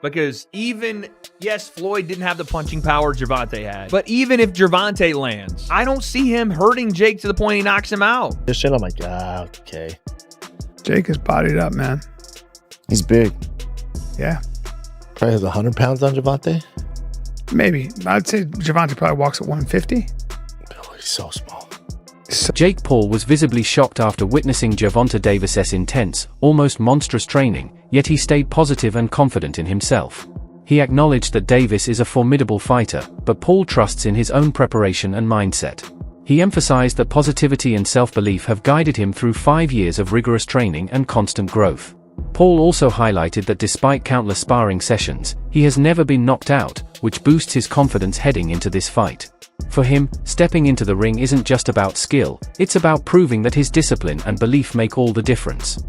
Because even, yes, Floyd didn't have the punching power Gervonta had, but even if Gervonta lands, I don't see him hurting Jake to the point he knocks him out. This shit, I'm like, okay. Jake is bodied up, man. He's big. Yeah. Probably has 100 pounds on Gervonta. Maybe. I'd say Gervonta probably walks at 150. Oh, he's so small. Jake Paul was visibly shocked after witnessing Gervonta Davis's intense, almost monstrous training, yet he stayed positive and confident in himself. He acknowledged that Davis is a formidable fighter, but Paul trusts in his own preparation and mindset. He emphasized that positivity and self-belief have guided him through 5 years of rigorous training and constant growth. Paul also highlighted that despite countless sparring sessions, he has never been knocked out, which boosts his confidence heading into this fight. For him, stepping into the ring isn't just about skill, it's about proving that his discipline and belief make all the difference.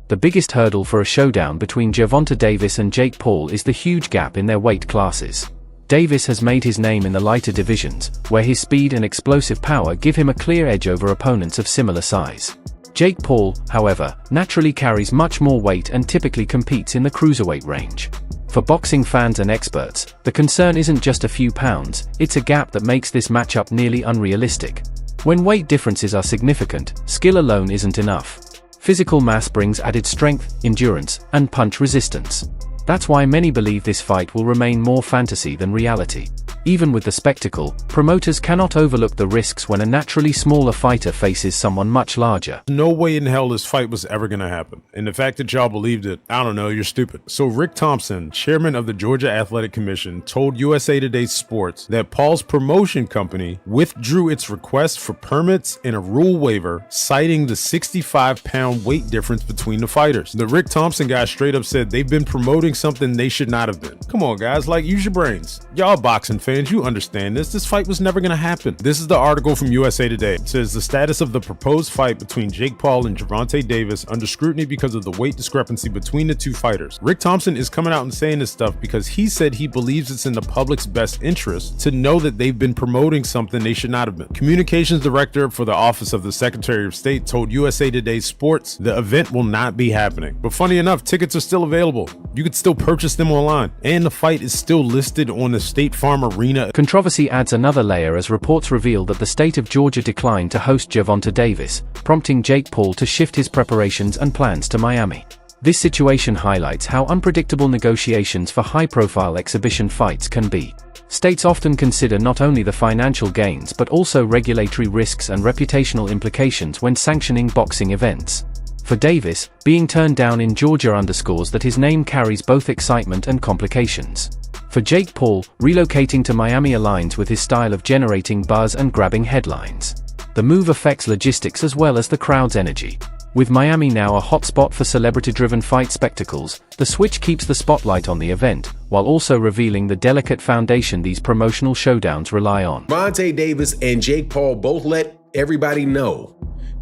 The biggest hurdle for a showdown between Gervonta Davis and Jake Paul is the huge gap in their weight classes. Davis has made his name in the lighter divisions, where his speed and explosive power give him a clear edge over opponents of similar size. Jake Paul, however, naturally carries much more weight and typically competes in the cruiserweight range. For boxing fans and experts, the concern isn't just a few pounds, it's a gap that makes this matchup nearly unrealistic. When weight differences are significant, skill alone isn't enough. Physical mass brings added strength, endurance, and punch resistance. That's why many believe this fight will remain more fantasy than reality. Even with the spectacle, promoters cannot overlook the risks when a naturally smaller fighter faces someone much larger. No way in hell this fight was ever gonna happen. And the fact that y'all believed it, I don't know, you're stupid. So Rick Thompson, chairman of the Georgia Athletic Commission, told USA Today Sports that Paul's promotion company withdrew its request for permits and a rule waiver, citing the 65-pound weight difference between the fighters. The Rick Thompson guy straight up said they've been promoting something they should not have been. Come on, guys, like, use your brains. Y'all boxing fans, you understand this. This fight was never gonna happen. This is the article from USA Today. It says the status of the proposed fight between Jake Paul and Gervonta Davis under scrutiny because of the weight discrepancy between the two fighters. Rick Thompson is coming out and saying this stuff because he said he believes it's in the public's best interest to know that they've been promoting something they should not have been. Communications director for the Office of the Secretary of State told USA Today Sports the event will not be happening. But funny enough, tickets are still available. You could still purchase them online, and the fight is still listed on the State Farm Arena. Controversy adds another layer as reports reveal that the state of Georgia declined to host Gervonta Davis, prompting Jake Paul to shift his preparations and plans to Miami. This situation highlights how unpredictable negotiations for high-profile exhibition fights can be. States often consider not only the financial gains but also regulatory risks and reputational implications when sanctioning boxing events. For Davis, being turned down in Georgia underscores that his name carries both excitement and complications. For Jake Paul, relocating to Miami aligns with his style of generating buzz and grabbing headlines. The move affects logistics as well as the crowd's energy. With Miami now a hotspot for celebrity-driven fight spectacles, the switch keeps the spotlight on the event, while also revealing the delicate foundation these promotional showdowns rely on. Gervonta Davis and Jake Paul both let everybody know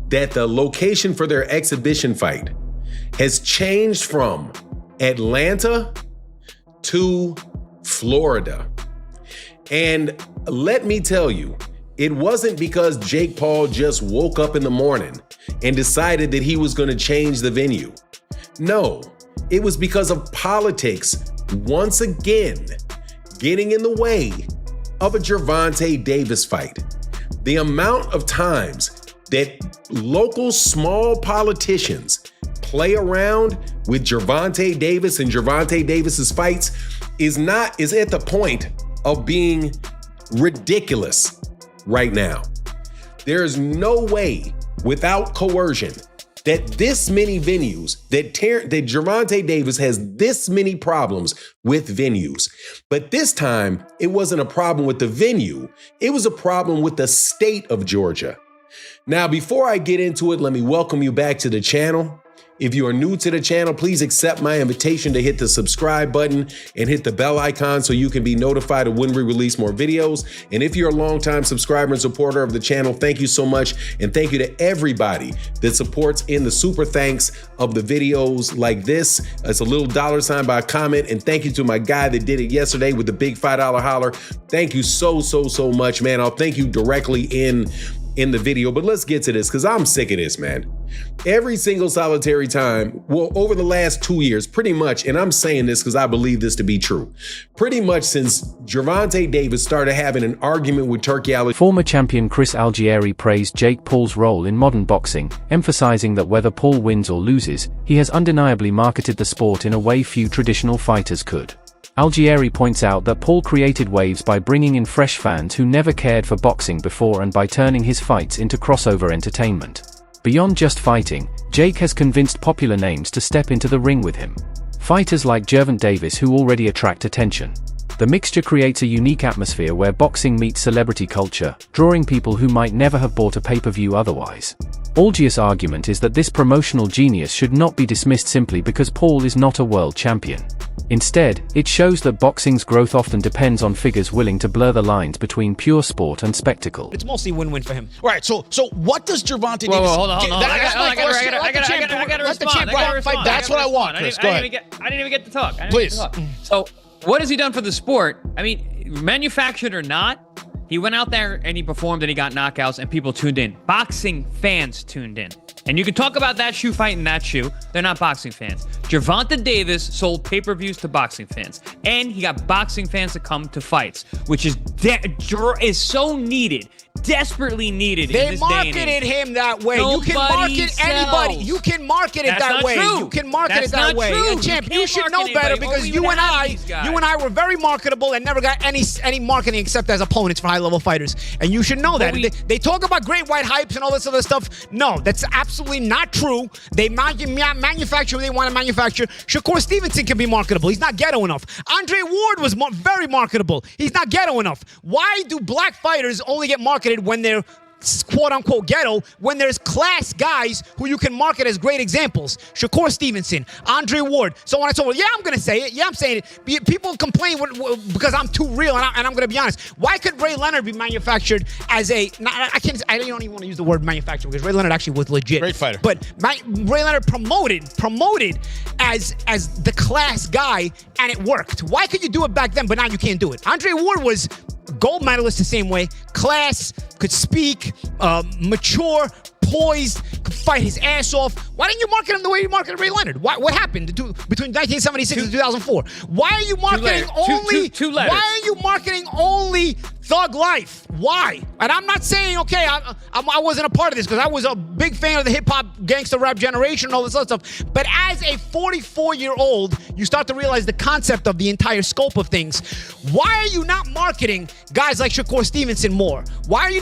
that the location for their exhibition fight has changed from Atlanta to Florida. And let me tell you, it wasn't because Jake Paul just woke up in the morning and decided that he was going to change the venue. No, it was because of politics once again getting in the way of a Gervonta Davis fight. The amount of times that local small politicians play around with Gervonta Davis and Gervonta Davis's fights is at the point of being ridiculous right now. There is no way without coercion that this many venues, that Gervonta Davis has this many problems with venues. But this time, it wasn't a problem with the venue. It was a problem with the state of Georgia. Now, before I get into it, let me welcome you back to the channel. If you are new to the channel, please accept my invitation to hit the subscribe button and hit the bell icon so you can be notified of when we release more videos. And if you're a longtime subscriber and supporter of the channel, thank you so much. And thank you to everybody that supports in the super thanks of the videos like this. It's a little $ by a comment. And thank you to my guy that did it yesterday with the big $5 holler. Thank you so much, man. I'll thank you directly in the video, but let's get to this because I'm sick of this, man. Every single solitary time, well, over the last 2 years, pretty much, and I'm saying this because I believe this to be true, pretty much since Gervonta Davis started having an argument with Turkey Alex. Former champion Chris Algieri praised Jake Paul's role in modern boxing, emphasizing that whether Paul wins or loses, he has undeniably marketed the sport in a way few traditional fighters could. Algieri points out that Paul created waves by bringing in fresh fans who never cared for boxing before and by turning his fights into crossover entertainment. Beyond just fighting, Jake has convinced popular names to step into the ring with him. Fighters like Gervonta Davis who already attract attention. The mixture creates a unique atmosphere where boxing meets celebrity culture, drawing people who might never have bought a pay-per-view otherwise. Algieri's argument is that this promotional genius should not be dismissed simply because Paul is not a world champion. Instead, it shows that boxing's growth often depends on figures willing to blur the lines between pure sport and spectacle. It's mostly win-win for him. All right, so what does Gervonta Davis... Whoa, hold on. I gotta respond. That's what I want, Chris. Go ahead. I didn't even get to talk. Please. So, what has he done for the sport? I mean, manufactured or not, he went out there and he performed and he got knockouts and people tuned in. Boxing fans tuned in. And you can talk about that shoe fight and that shoe. They're not boxing fans. Gervonta Davis sold pay-per-views to boxing fans. And he got boxing fans to come to fights, which is so needed. Desperately needed in this day and age. They marketed him that way. You can market anybody. You can market it that way. You can market it that way. And champ, you should know better because you and I were very marketable and never got any marketing except as opponents for high-level fighters. And you should know that. They talk about great white hypes and all this other stuff. No, that's absolutely not true. They manufacture what they want to manufacture. Shakur Stevenson can be marketable. He's not ghetto enough. Andre Ward was very marketable. He's not ghetto enough. Why do black fighters only get marketed when they're quote-unquote ghetto, when there's class guys who you can market as great examples? Shakur Stevenson, Andre Ward, so on and so forth. Yeah, I'm going to say it. Yeah, I'm saying it. People complain because I'm too real, and I'm going to be honest. Why could Ray Leonard be manufactured as a... I don't even want to use the word manufactured because Ray Leonard actually was legit. Great fighter. But Ray Leonard promoted as the class guy, and it worked. Why could you do it back then, but now you can't do it? Andre Ward was gold medalist the same way, class, could speak, mature, poised, could fight his ass off. Why didn't you market him the way you marketed Ray Leonard? What happened between 1976 and 2004? Why are you marketing Why are you marketing only Thug Life? Why? And I'm not saying, okay, I wasn't a part of this because I was a big fan of the hip-hop gangster rap generation and all this other stuff. But as a 44-year-old, you start to realize the concept of the entire scope of things. Why are you not marketing guys like Shakur Stevenson more? Why are you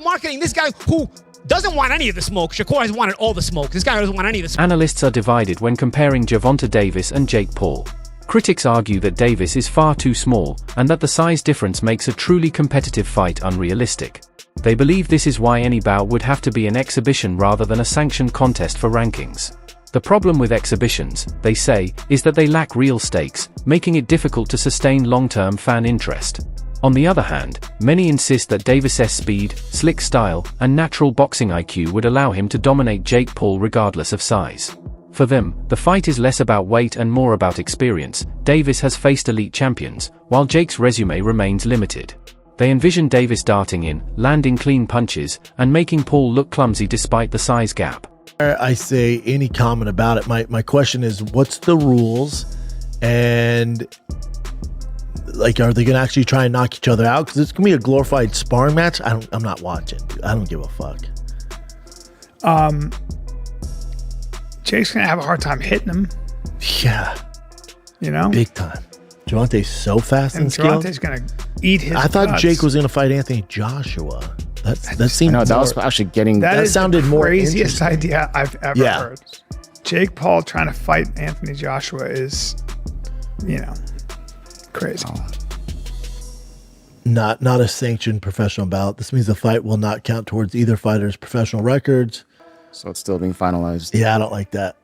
marketing this guy who doesn't want any of the smoke? Shakur has wanted all the smoke. This guy doesn't want any of the smoke. Analysts are divided when comparing Gervonta Davis and Jake Paul. Critics argue that Davis is far too small, and that the size difference makes a truly competitive fight unrealistic. They believe this is why any bout would have to be an exhibition rather than a sanctioned contest for rankings. The problem with exhibitions, they say, is that they lack real stakes, making it difficult to sustain long-term fan interest. On the other hand, many insist that Davis's speed, slick style, and natural boxing IQ would allow him to dominate Jake Paul regardless of size. For them, the fight is less about weight and more about experience. Davis has faced elite champions, while Jake's resume remains limited. They envision Davis darting in, landing clean punches, and making Paul look clumsy despite the size gap. I say any comment about it. My question is, what's the rules? And like, are they going to actually try and knock each other out? Because it's going to be a glorified sparring match. I'm not watching. I don't give a fuck. Jake's going to have a hard time hitting him. Yeah. You know? Big time. Gervonta's so fast and skilled. Gervonta's going to eat his I thought guts. Jake was going to fight Anthony Joshua. That seemed No, that was actually getting. That is sounded the more craziest interesting. idea I've ever heard. Jake Paul trying to fight Anthony Joshua is, crazy. Not a sanctioned professional bout. This means the fight will not count towards either fighter's professional records. So it's still being finalized. Yeah, I don't like that.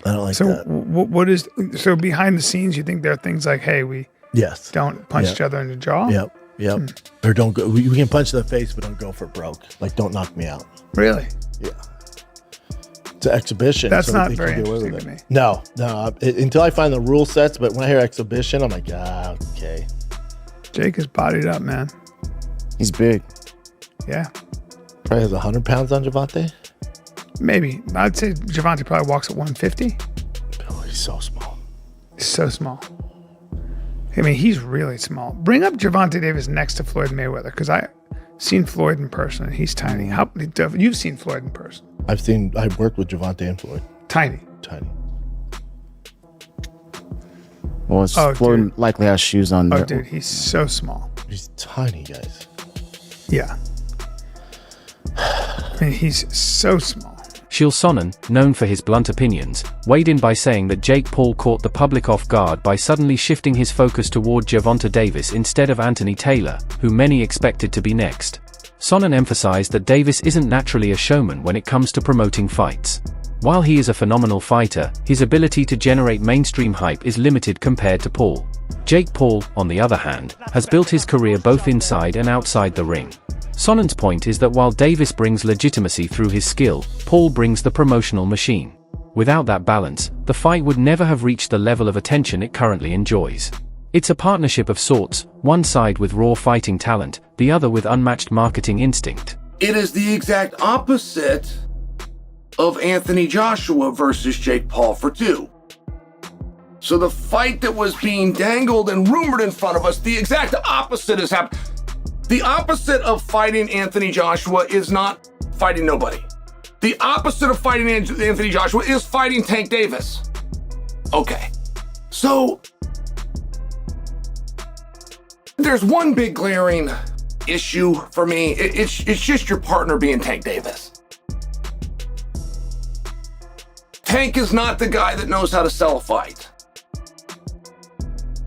What is so behind the scenes? You think there are things like, hey, we don't punch each other in the jaw. Yep. Or don't go. We can punch in the face, but don't go for broke. Like, don't knock me out. Really? Yeah. It's an exhibition. That's so not they very can get away interesting with to me. No. Until I find the rule sets, but when I hear exhibition, I'm like, okay. Jake is bodied up, man. He's big. Yeah. Probably has 100 pounds on Gervonta. Maybe. I'd say Gervonta probably walks at 150. Oh, he's so small. He's so small. I mean, he's really small. Bring up Gervonta Davis next to Floyd Mayweather, because I've seen Floyd in person, and he's tiny. You've seen Floyd in person. I've worked with Gervonta and Floyd. Tiny. Well, Floyd dude. likely has shoes on. Oh, dude, he's so small. He's tiny, guys. Yeah. I mean, he's so small. Chael Sonnen, known for his blunt opinions, weighed in by saying that Jake Paul caught the public off guard by suddenly shifting his focus toward Gervonta Davis instead of Anthony Taylor, who many expected to be next. Sonnen emphasized that Davis isn't naturally a showman when it comes to promoting fights. While he is a phenomenal fighter, his ability to generate mainstream hype is limited compared to Paul. Jake Paul, on the other hand, has built his career both inside and outside the ring. Sonnen's point is that while Davis brings legitimacy through his skill, Paul brings the promotional machine. Without that balance, the fight would never have reached the level of attention it currently enjoys. It's a partnership of sorts, one side with raw fighting talent, the other with unmatched marketing instinct. It is the exact opposite of Anthony Joshua versus Jake Paul for 2. So the fight that was being dangled and rumored in front of us, the exact opposite has happened. The opposite of fighting Anthony Joshua is not fighting nobody. The opposite of fighting Anthony Joshua is fighting Tank Davis. Okay, so there's one big glaring issue for me. It's just your partner being Tank Davis. Tank is not the guy that knows how to sell a fight.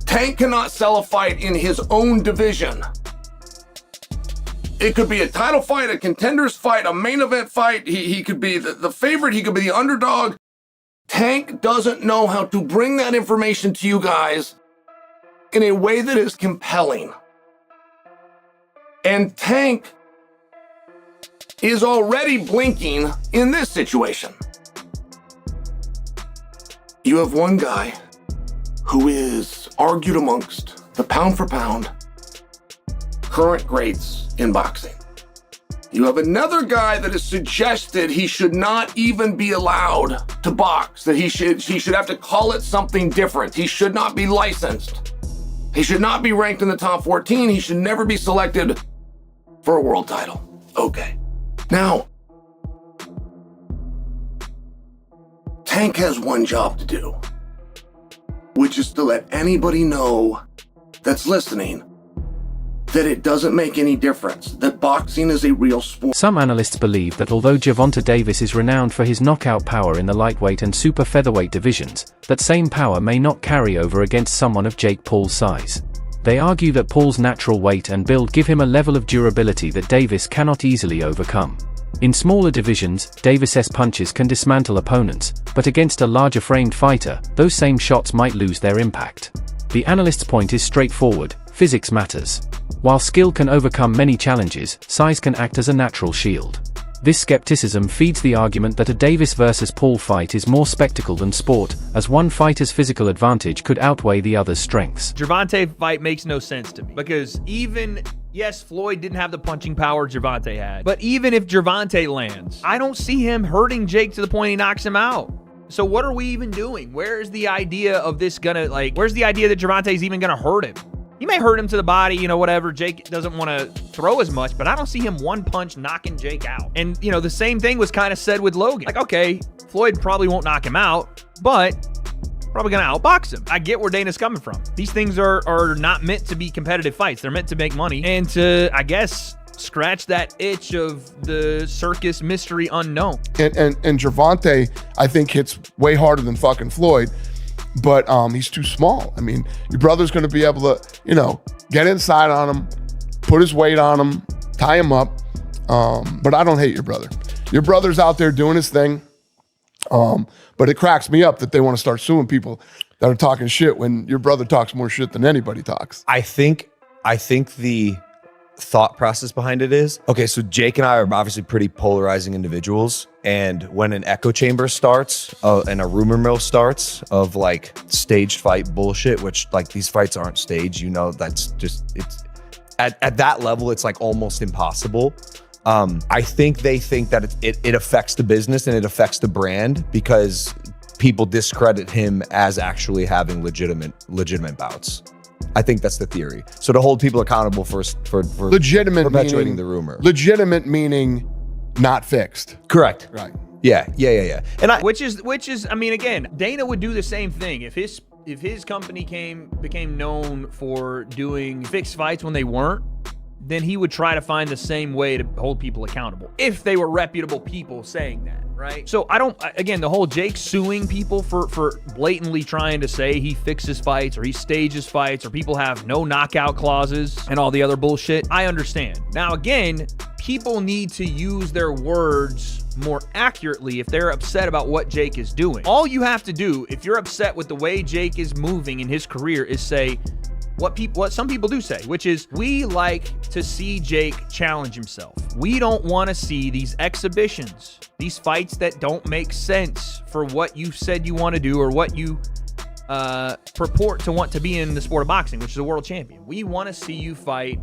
Tank cannot sell a fight in his own division. It could be a title fight, a contender's fight, a main event fight. He could be the favorite. He could be the underdog. Tank doesn't know how to bring that information to you guys in a way that is compelling. And Tank is already blinking in this situation. You have one guy who is argued amongst the pound for pound current greats in boxing. You have another guy that has suggested he should not even be allowed to box, that he should have to call it something different. He should not be licensed. He should not be ranked in the top 14. He should never be selected for a world title. Okay. Now, Tank has one job to do, which is to let anybody know that's listening that it doesn't make any difference, that boxing is a real sport. Some analysts believe that although Gervonta Davis is renowned for his knockout power in the lightweight and super featherweight divisions, that same power may not carry over against someone of Jake Paul's size. They argue that Paul's natural weight and build give him a level of durability that Davis cannot easily overcome. In smaller divisions, Davis's punches can dismantle opponents, but against a larger framed fighter, those same shots might lose their impact. The analyst's point is straightforward: physics matters. While skill can overcome many challenges, size can act as a natural shield. This skepticism feeds the argument that a Davis versus Paul fight is more spectacle than sport, as one fighter's physical advantage could outweigh the other's strengths. Gervonta fight makes no sense to me, because yes, Floyd didn't have the punching power Gervonta had, but even if Gervonta lands, I don't see him hurting Jake to the point he knocks him out. So what are we even doing? Where's the idea of this where's the idea that Gervonta's even gonna hurt him? He may hurt him to the body, whatever. Jake doesn't want to throw as much, but I don't see him one punch knocking Jake out. And, the same thing was kind of said with Logan. Like, okay, Floyd probably won't knock him out, but probably going to outbox him. I get where Dana's coming from. These things are not meant to be competitive fights. They're meant to make money and to, I guess, scratch that itch of the circus mystery unknown. And Gervonta, I think, hits way harder than fucking Floyd, but he's too small. I mean, your brother's going to be able to, get inside on him, put his weight on him, tie him up. But I don't hate your brother. Your brother's out there doing his thing. But it cracks me up that they want to start suing people that are talking shit when your brother talks more shit than anybody talks. I think the thought process behind it is, okay, so Jake and I are obviously pretty polarizing individuals. And when an echo chamber starts and a rumor mill starts of like staged fight bullshit, which like these fights aren't staged, that's just, it's at that level, it's like almost impossible. I think they think that it affects the business and it affects the brand because people discredit him as actually having legitimate bouts. I think that's the theory. So to hold people accountable for legitimate perpetuating the rumor. Legitimate meaning not fixed. Correct. Right. Yeah. And which is, I mean, again, Dana would do the same thing if his company became known for doing fixed fights when they weren't. Then he would try to find the same way to hold people accountable if they were reputable people saying that, right? So the whole Jake suing people for blatantly trying to say he fixes fights or he stages fights or people have no knockout clauses and all the other bullshit, I understand. Now, again, people need to use their words more accurately if they're upset about what Jake is doing. All you have to do, if you're upset with the way Jake is moving in his career, is say, what some people do say, which is, we like to see Jake challenge himself. We don't want to see these exhibitions, these fights that don't make sense for what you said you want to do or what you purport to want to be in the sport of boxing, which is a world champion. We want to see you fight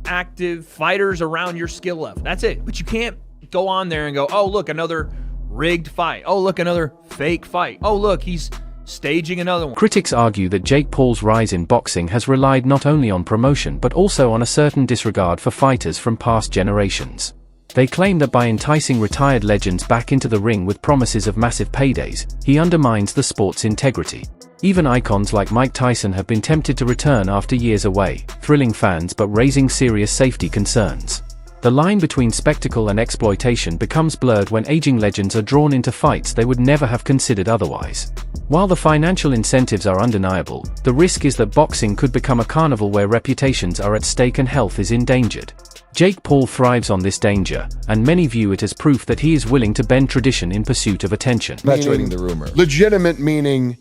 active fighters around your skill level. That's it. But you can't go on there and go, oh, look, another rigged fight. Oh, look, another fake fight. Oh, look, he's staging another one. Critics argue that Jake Paul's rise in boxing has relied not only on promotion but also on a certain disregard for fighters from past generations. They claim that by enticing retired legends back into the ring with promises of massive paydays, he undermines the sport's integrity. Even icons like Mike Tyson have been tempted to return after years away, thrilling fans but raising serious safety concerns. The line between spectacle and exploitation becomes blurred when aging legends are drawn into fights they would never have considered otherwise. While the financial incentives are undeniable, the risk is that boxing could become a carnival where reputations are at stake and health is endangered. Jake Paul thrives on this danger, and many view it as proof that he is willing to bend tradition in pursuit of attention. Perpetuating the rumor. Legitimate meaning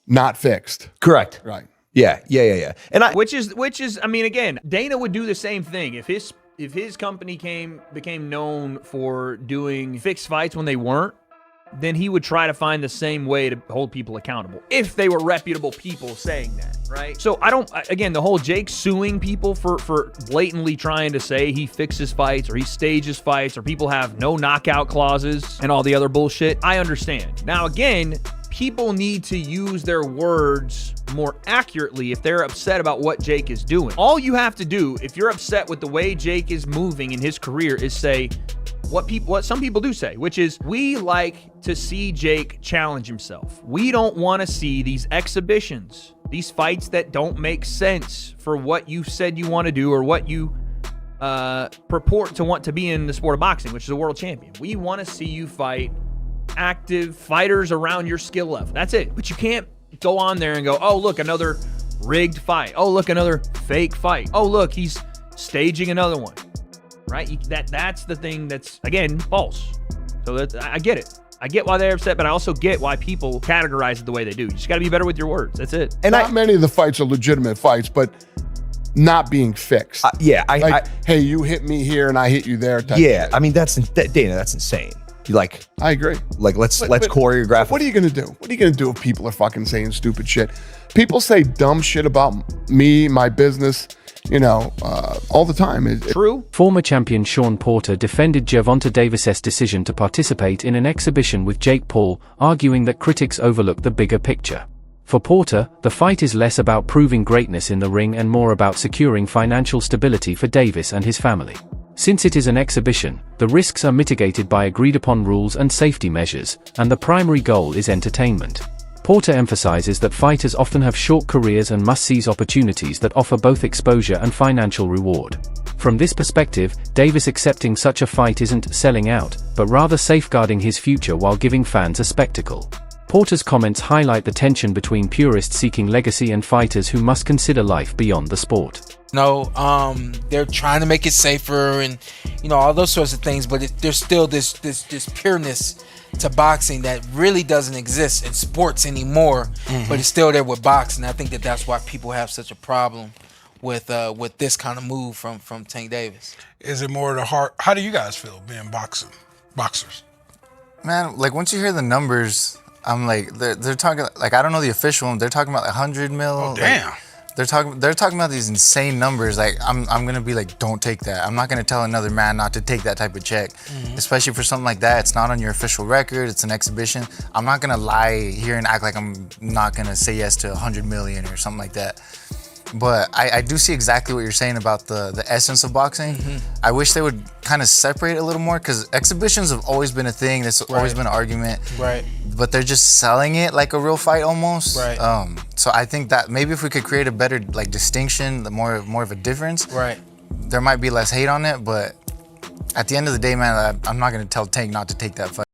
not fixed. Correct. Right. Yeah. And which is, I mean, again, Dana would do the same thing if his company became known for doing fixed fights when they weren't. Then he would try to find the same way to hold people accountable if they were reputable people saying that, right? So the whole Jake suing people for blatantly trying to say he fixes fights or he stages fights or people have no knockout clauses and all the other bullshit, I understand. Now, again, people need to use their words more accurately if they're upset about what Jake is doing. All you have to do, if you're upset with the way Jake is moving in his career, is say what some people do say, which is, we like to see Jake challenge himself. We don't want to see these exhibitions, these fights that don't make sense for what you said you want to do or what you purport to want to be in the sport of boxing, which is a world champion. We want to see you fight active fighters around your skill level. That's it. But you can't go on there and go, oh, look, another rigged fight. Oh, look, another fake fight. Oh, look, he's staging another one. Right? That's the thing that's, again, false. So I get it. I get why they're upset, but I also get why people categorize it the way they do. You just got to be better with your words. That's it. And not many of the fights are legitimate fights, but not being fixed. Hey, you hit me here and I hit you there. Yeah, I mean, Dana, that's insane. I agree. Let's choreograph. What are you gonna do? What are you gonna do if people are fucking saying stupid shit? People say dumb shit about me, my business, all the time. True. Former champion Sean Porter defended Gervonta Davis's decision to participate in an exhibition with Jake Paul, arguing that critics overlook the bigger picture. For Porter, the fight is less about proving greatness in the ring and more about securing financial stability for Davis and his family. Since it is an exhibition, the risks are mitigated by agreed-upon rules and safety measures, and the primary goal is entertainment. Porter emphasizes that fighters often have short careers and must seize opportunities that offer both exposure and financial reward. From this perspective, Davis accepting such a fight isn't selling out, but rather safeguarding his future while giving fans a spectacle. Porter's comments highlight the tension between purists seeking legacy and fighters who must consider life beyond the sport. They're trying to make it safer and, all those sorts of things, but there's still this pureness to boxing that really doesn't exist in sports anymore, but it's still there with boxing. I think that's why people have such a problem with this kind of move from Tank Davis. Is it more the heart? How do you guys feel being boxers? Man, like once you hear the numbers, I'm like, they're talking, like, I don't know the official one. They're talking about like 100 mil. Oh, damn. Like, they're talking about these insane numbers. Like, I'm gonna be like, don't take that. I'm not gonna tell another man not to take that type of check, especially for something like that. It's not on your official record. It's an exhibition. I'm not gonna lie here and act like I'm not gonna say yes to 100 million or something like that. But I do see exactly what you're saying about the essence of boxing. I wish they would kind of separate it a little more, because exhibitions have always been a thing. There's always been an argument. Right. But they're just selling it like a real fight almost. Right. So I think that maybe if we could create a better like distinction, more of a difference. Right. There might be less hate on it, but at the end of the day, man, I'm not gonna tell Tank not to take that fight.